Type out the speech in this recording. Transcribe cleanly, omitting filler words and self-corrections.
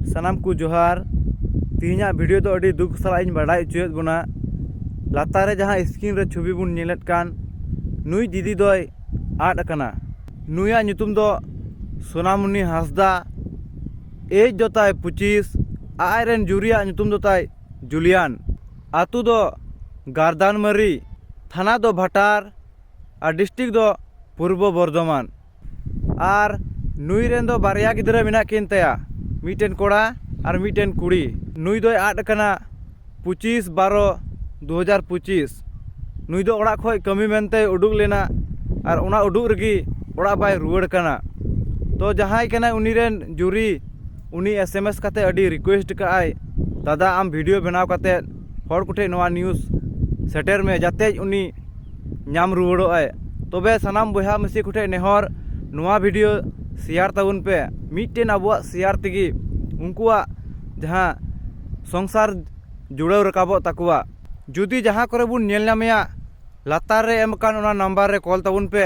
सानाम को जोहार तीना वीडियो तो अड़ी दुख सला इन बड़ाई उचुएत बोना लातारे जहाँ स्क्रीन रे छवि बुन नेलेत कान नुई दीदी दोय आद अकना नुया ᱧᱩᱛᱩᱢ दो सोनामुनी हांसदा एज दो ताय 25 आयरन जुरिया ᱧᱩᱛᱩᱢ दो ताय जुलियान आतु दो गारदानमरी थाना दो भटार और डिस्ट्रिक्ट दो पूर्व बर्धमान और नुई रेन दो बारिया गिद्रा मेना किन तया मीटेन कोड़ा और मीटेन कुड़ी नुई दो आद कना 25/12/2025 नुई दो ओड़ा खोय कमी मेनते उडुक लेना और उना उडुक रगी ओड़ा बाय रुवाड़ कना तो जहां कना उनी रेन जुरी उनी SMS काते अडी रिक्वेस्ट काय दादा आम वीडियो बनाव काते हर कुठे नवा न्यूज़ सेटर में जाते उनी नाम रुवाड़ो आय तबे सनाम बहा मिसी कुठे नेहर नवा वीडियो शेयर ताबुन पे मिटेन अबुआ शेयर तिगी उनकुआ जहां संसार जुड़ाव रकाबो ताकुआ जुदी जहां करे बुन नेल नामया लातार रे एमकान ओना नंबर रे कॉल ताबुन पे